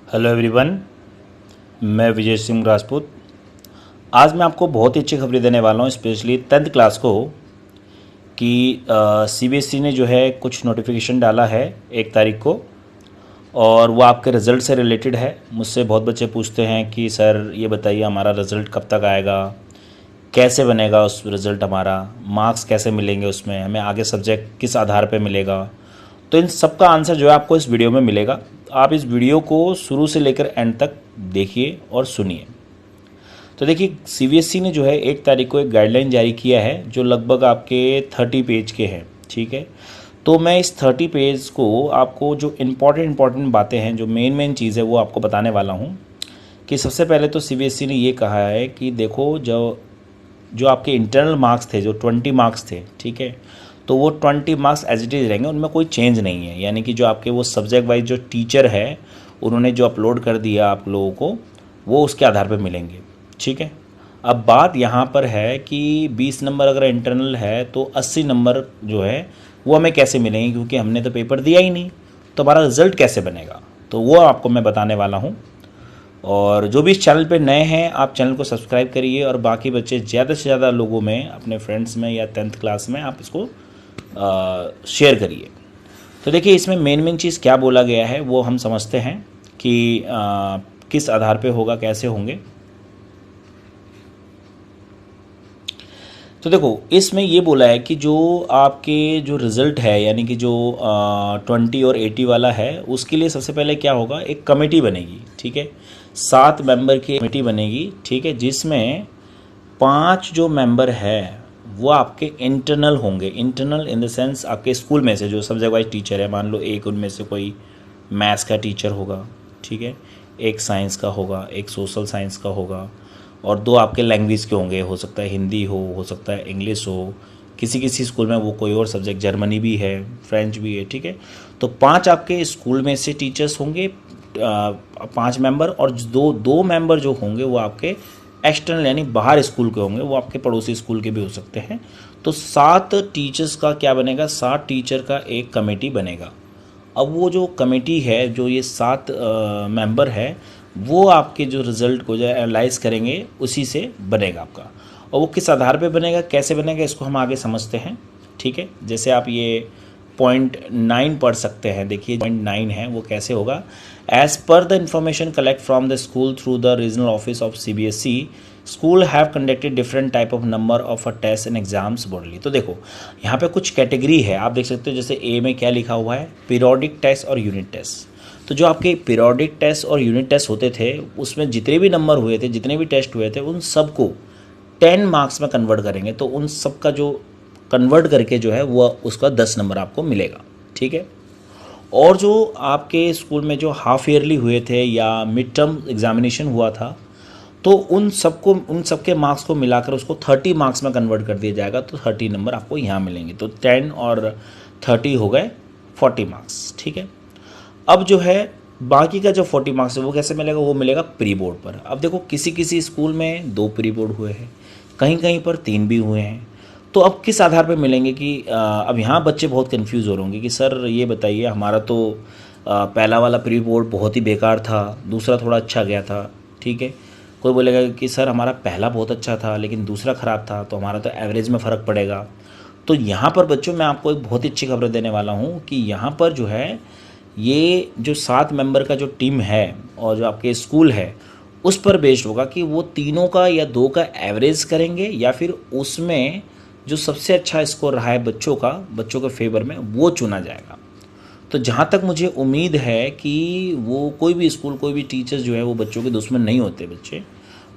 Hello everyone, मैं विजय सिंह राजपूत। आज मैं आपको बहुत ही अच्छी खबरें देने वाला हूँ, स्पेशली 10th क्लास को कि सीबीएसई ने जो है कुछ नोटिफिकेशन डाला है 1 तारीख को, और वो आपके रिज़ल्ट से रिलेटेड है। मुझसे बहुत बच्चे पूछते हैं कि सर ये बताइए हमारा रिज़ल्ट कब तक आएगा, कैसे बनेगा उस रिज़ल्ट, हमारा मार्क्स कैसे मिलेंगे, उसमें हमें आगे सब्जेक्ट किस आधार पे मिलेगा। तो इन सब का आंसर जो है आपको इस वीडियो में मिलेगा। आप इस वीडियो को शुरू से लेकर एंड तक देखिए और सुनिए। तो देखिए, सीबीएसई ने जो है 1 तारीख को एक गाइडलाइन जारी किया है जो लगभग आपके 30 पेज के हैं। ठीक है, तो मैं इस 30 पेज को आपको जो इम्पॉर्टेंट बातें हैं, जो मेन चीज़ है, वो आपको बताने वाला हूँ। कि सबसे पहले तो सीबीएसई ने ये कहा है कि देखो, जो जो आपके इंटरनल मार्क्स थे, जो 20 मार्क्स थे, ठीक है, तो वो 20 मार्क्स एज इट इज़ रहेंगे, उनमें कोई चेंज नहीं है। यानी कि जो आपके वो सब्जेक्ट वाइज जो टीचर है उन्होंने जो अपलोड कर दिया आप लोगों को, वो उसके आधार पर मिलेंगे। ठीक है, अब बात यहाँ पर है कि 20 नंबर अगर इंटरनल है तो 80 नंबर जो है वो हमें कैसे मिलेंगे, क्योंकि हमने तो पेपर दिया ही नहीं, तो हमारा रिज़ल्ट कैसे बनेगा, तो वो आपको मैं बताने वाला हूँ। और जो भी इस चैनल पे नए हैं, आप चैनल को सब्सक्राइब करिए, और बाकी बच्चे ज़्यादा से ज़्यादा लोगों में, अपने फ्रेंड्स में या 10th क्लास में आप इसको शेयर करिए। तो देखिए, इसमें मेन चीज़ क्या बोला गया है वो हम समझते हैं कि किस आधार पे होगा, कैसे होंगे। तो देखो, इसमें ये बोला है कि जो आपके जो रिज़ल्ट है, यानी कि जो 20 और 80 वाला है, उसके लिए सबसे पहले क्या होगा, एक कमेटी बनेगी। ठीक है, 7 मेंबर की कमेटी बनेगी। ठीक है, जिसमें 5 जो मेंबर है वो आपके इंटरनल होंगे। इंटरनल इन द सेंस आपके स्कूल में से जो सब्जेक्ट वाइज टीचर है, मान लो एक उनमें से कोई मैथ्स का टीचर होगा, ठीक है, एक साइंस का होगा, एक सोशल साइंस का होगा, और 2 आपके लैंग्वेज के होंगे। हो सकता है हिंदी हो सकता है इंग्लिश हो, किसी किसी स्कूल में वो कोई और सब्जेक्ट, जर्मनी भी है, फ्रेंच भी है। ठीक है, तो 5 आपके स्कूल में से टीचर्स होंगे, 5 मेंबर, और दो मेंबर जो होंगे वो आपके एक्सटर्नल यानी बाहर स्कूल के होंगे, वो आपके पड़ोसी स्कूल के भी हो सकते हैं। तो 7 टीचर्स का क्या बनेगा, 7 टीचर का एक कमेटी बनेगा। अब वो जो कमेटी है, जो ये 7 मेंबर है, वो आपके जो रिज़ल्ट को जो एनालाइज करेंगे, उसी से बनेगा आपका। और वो किस आधार पे बनेगा, कैसे बनेगा, इसको हम आगे समझते हैं। ठीक है, जैसे आप ये .9 पढ़ सकते हैं। देखिए, .9 है वो कैसे होगा, as per the information collect from the school through the regional office of CBSE, school have conducted different type of number of a test and exams broadly. तो देखो, यहाँ पे कुछ कैटेगरी है, आप देख सकते हो। जैसे ए में क्या लिखा हुआ है, पीरियोडिक टेस्ट और यूनिट टेस्ट। तो जो आपके पीरियोडिक टेस्ट और यूनिट टेस्ट होते थे, उसमें जितने भी नंबर हुए थे, जितने भी टेस्ट हुए थे, उन सबको 10 मार्क्स में कन्वर्ट करेंगे। तो उन सब का जो कन्वर्ट करके जो है वो उसका 10 नंबर आपको मिलेगा। ठीक है, और जो आपके स्कूल में जो हाफ ईयरली हुए थे या मिड टर्म एग्जामिनेशन हुआ था, तो उन सबके मार्क्स को मिलाकर उसको 30 मार्क्स में कन्वर्ट कर दिया जाएगा। तो 30 नंबर आपको यहाँ मिलेंगे। तो 10 और 30 हो गए 40 मार्क्स। ठीक है, अब जो है बाकी का जो 40 मार्क्स है वो कैसे मिलेगा, वो मिलेगा प्री बोर्ड पर। अब देखो, किसी किसी स्कूल में 2 प्री बोर्ड हुए हैं, कहीं कहीं पर 3 भी हुए हैं। तो अब किस आधार पर मिलेंगे कि अब यहाँ बच्चे बहुत कंफ्यूज हो रहे होंगे कि सर ये बताइए, हमारा तो पहला वाला प्री बोर्ड बहुत ही बेकार था, दूसरा थोड़ा अच्छा गया था। ठीक है, कोई बोलेगा कि सर हमारा पहला बहुत अच्छा था लेकिन दूसरा ख़राब था, तो हमारा तो एवरेज में फ़र्क पड़ेगा। तो यहाँ पर बच्चों, मैं आपको एक बहुत ही अच्छी खबर देने वाला हूँ कि यहाँ पर जो है, ये जो 7 मेंबर का जो टीम है और जो आपके स्कूल है, उस पर बेस्ड होगा कि वो तीनों का या 2 का एवरेज करेंगे, या फिर उसमें जो सबसे अच्छा स्कोर रहा है बच्चों के फेवर में, वो चुना जाएगा। तो जहाँ तक मुझे उम्मीद है कि वो कोई भी स्कूल, कोई भी टीचर्स जो है वो बच्चों के दुश्मन नहीं होते, बच्चे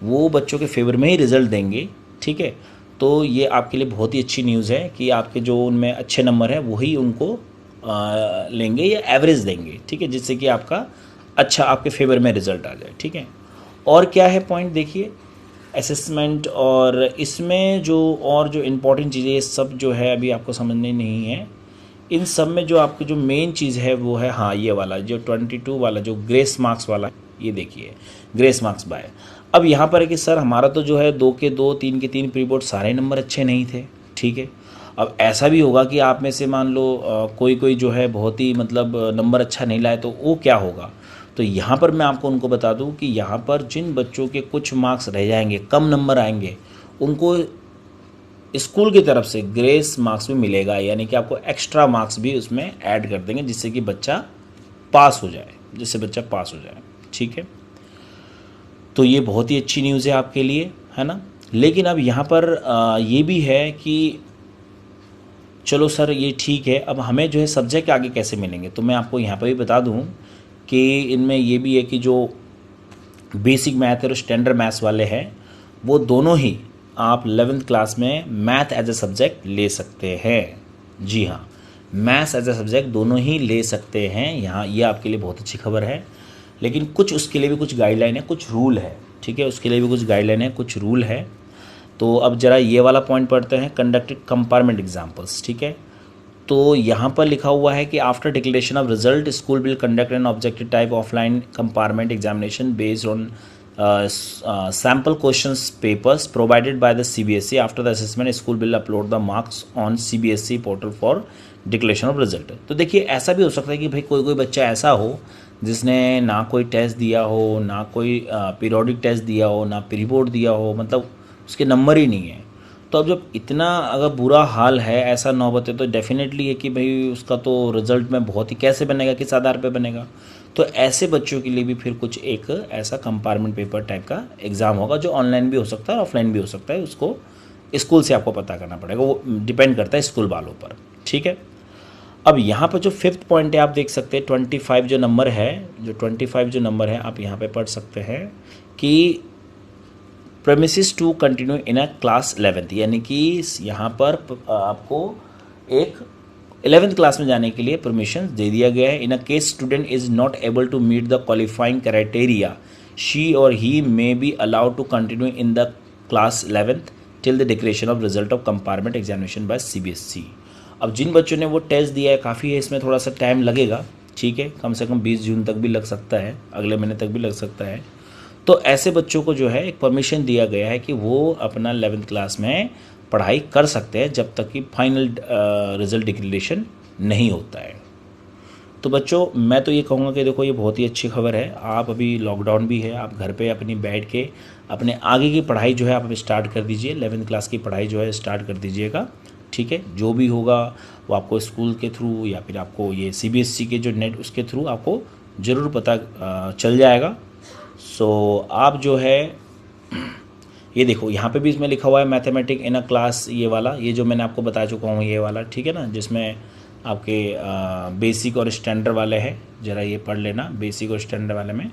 वो बच्चों के फेवर में ही रिज़ल्ट देंगे। ठीक है, तो ये आपके लिए बहुत ही अच्छी न्यूज़ है कि आपके जो उनमें अच्छे नंबर हैं वही उनको लेंगे या एवरेज देंगे। ठीक है, जिससे कि आपका अच्छा, आपके फेवर में रिज़ल्ट आ जाए। ठीक है, और क्या है पॉइंट, देखिए असेसमेंट, और इसमें जो और जो इम्पोर्टेंट चीज़ें, ये सब जो है अभी आपको समझनी नहीं है। इन सब में जो आपकी जो मेन चीज़ है वो है, हाँ, ये वाला जो 22 वाला जो ग्रेस मार्क्स वाला, ये देखिए ग्रेस मार्क्स बाय। अब यहाँ पर है कि सर हमारा तो जो है 2 के 2, 3 के 3 प्री बोर्ड सारे नंबर अच्छे नहीं थे। ठीक है, अब ऐसा भी होगा कि आप में से मान लो कोई जो है बहुत ही मतलब नंबर अच्छा नहीं लाए, तो वो क्या होगा। तो तो यहाँ पर मैं आपको उनको बता दूँ कि यहाँ पर जिन बच्चों के कुछ मार्क्स रह जाएंगे, कम नंबर आएंगे, उनको स्कूल की तरफ से ग्रेस मार्क्स भी मिलेगा, यानी कि आपको एक्स्ट्रा मार्क्स भी उसमें ऐड कर देंगे जिससे कि बच्चा पास हो जाए, ठीक है। तो ये बहुत ही अच्छी न्यूज़ है आपके लिए, है ना। लेकिन अब यहाँ पर ये भी है कि चलो सर ये ठीक है, अब हमें जो है सब्जेक्ट आगे कैसे मिलेंगे, तो मैं आपको यहाँ पर भी बता दूँ कि इनमें ये भी है कि जो बेसिक मैथ और स्टैंडर्ड मैथ्स वाले हैं वो दोनों ही आप 11th क्लास में मैथ एज ए सब्जेक्ट ले सकते हैं। जी हाँ, मैथ्स एज ए सब्जेक्ट दोनों ही ले सकते हैं। यहाँ ये आपके लिए बहुत अच्छी खबर है। लेकिन कुछ उसके लिए भी कुछ गाइडलाइन है, कुछ रूल है, ठीक है, उसके लिए भी कुछ गाइडलाइन है, कुछ रूल है। तो अब ज़रा ये वाला पॉइंट पढ़ते हैं, कंडक्टेड कंपार्टमेंट एग्जाम्पल्स, ठीक है। तो यहाँ पर लिखा हुआ है कि after declaration of result school will conduct an objective type offline compartment examination based on sample questions papers provided by the CBSE. After the assessment school will upload the marks on CBSE portal for declaration of result. तो देखिए ऐसा भी हो सकता है कि भाई कोई बच्चा ऐसा हो जिसने ना कोई टेस्ट दिया हो, ना कोई पीरियोडिक टेस्ट दिया हो, ना प्री बोर्ड दिया हो, मतलब उसके नंबर ही नहीं है। तो अब जब इतना अगर बुरा हाल है, ऐसा नौबत है, तो डेफिनेटली है कि भाई उसका तो रिजल्ट में बहुत ही कैसे बनेगा, किस आधार पे बनेगा। तो ऐसे बच्चों के लिए भी फिर कुछ एक ऐसा कंपार्टमेंट पेपर टाइप का एग्ज़ाम होगा जो ऑनलाइन भी हो सकता है, ऑफलाइन भी हो सकता है। उसको स्कूल से आपको पता करना पड़ेगा, वो डिपेंड करता है स्कूल वालों पर, ठीक है। अब यहाँ पर जो 5th पॉइंट है आप देख सकते हैं, 25 जो नंबर है, आप यहाँ पे पढ़ सकते हैं कि premises to continue in a class 11th, यानी कि यहाँ पर आपको एक 11th क्लास में जाने के लिए परमिशन दे दिया गया है। In a case student is not able to meet the qualifying criteria she और he may be allowed to continue in the class 11th till the declaration of result of compartment examination by CBSE। अब जिन बच्चों ने वो test दिया है, काफ़ी है, इसमें थोड़ा सा टाइम लगेगा, ठीक है, कम से कम 20 जून तक भी लग सकता है, अगले महीने तक भी लग सकता है। तो ऐसे बच्चों को जो है एक परमिशन दिया गया है कि वो अपना 11th क्लास में पढ़ाई कर सकते हैं जब तक कि फाइनल रिजल्ट डिक्लेरेशन नहीं होता है। तो बच्चों मैं तो ये कहूँगा कि देखो ये बहुत ही अच्छी खबर है। आप अभी लॉकडाउन भी है, आप घर पे अपनी बैठ के अपने आगे की पढ़ाई जो है आप स्टार्ट कर दीजिए, 11th क्लास की पढ़ाई जो है स्टार्ट कर दीजिएगा, ठीक है। जो भी होगा वो आपको स्कूल के थ्रू या फिर आपको ये CBSE के जो नेट उसके थ्रू आपको ज़रूर पता चल जाएगा। सो आप जो है ये देखो यहाँ पे भी इसमें लिखा हुआ है मैथमेटिक इन अ क्लास, ये वाला, ये जो मैंने आपको बता चुका हूँ ये वाला, ठीक है ना, जिसमें आपके बेसिक और स्टैंडर्ड वाले हैं। ज़रा ये पढ़ लेना बेसिक और स्टैंडर्ड वाले में,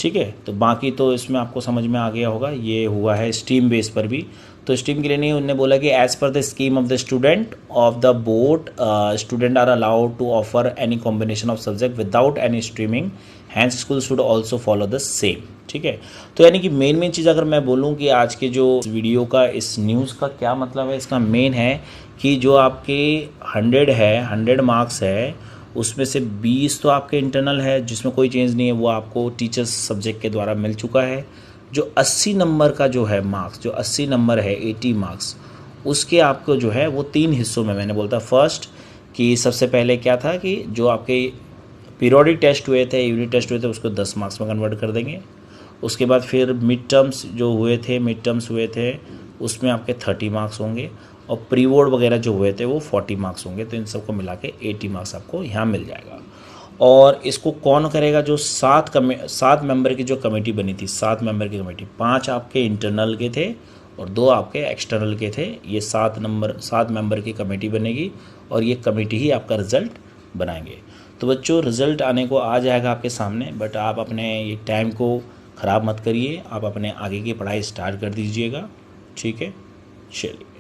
ठीक है। तो बाकी तो इसमें आपको समझ में आ गया होगा। ये हुआ है स्ट्रीम बेस पर भी, तो स्ट्रीम के लिए नहीं, उन्होंने बोला कि as per the scheme of the student of the board student are allowed to offer any combination of subject without any streaming, hence school should also follow the same, ठीक है। तो यानी कि मेन चीज़ अगर मैं बोलूँ कि आज के जो वीडियो का इस न्यूज़ का क्या मतलब है, इसका मेन है कि जो आपके 100 मार्क्स है उसमें से 20 तो आपके इंटरनल है जिसमें कोई चेंज नहीं है, वो आपको टीचर्स सब्जेक्ट के द्वारा मिल चुका है। जो 80 नंबर का जो है मार्क्स, जो 80 नंबर है 80 मार्क्स, उसके आपको जो है वो 3 हिस्सों में मैंने बोलता फर्स्ट कि सबसे पहले क्या था कि जो आपके पीरियोडिक टेस्ट हुए थे, यूनिट टेस्ट हुए थे, उसको 10 मार्क्स में कन्वर्ट कर देंगे। उसके बाद फिर मिड टर्म्स हुए थे उसमें आपके 30 मार्क्स होंगे, और प्री बोर्ड वगैरह जो हुए थे वो 40 मार्क्स होंगे। तो इन सबको मिला के 80 मार्क्स आपको यहाँ मिल जाएगा। और इसको कौन करेगा, जो 7 मेंबर की जो कमेटी बनी थी, 7 मेंबर की कमेटी, 5 आपके इंटरनल के थे और 2 आपके एक्सटर्नल के थे। ये 7 मेंबर की कमेटी बनेगी और ये कमेटी ही आपका रिज़ल्ट बनाएंगे। तो बच्चों रिज़ल्ट आने को आ जाएगा आपके सामने, बट आप अपने ये टाइम को ख़राब मत करिए, आप अपने आगे की पढ़ाई स्टार्ट कर दीजिएगा, ठीक है। चलिए।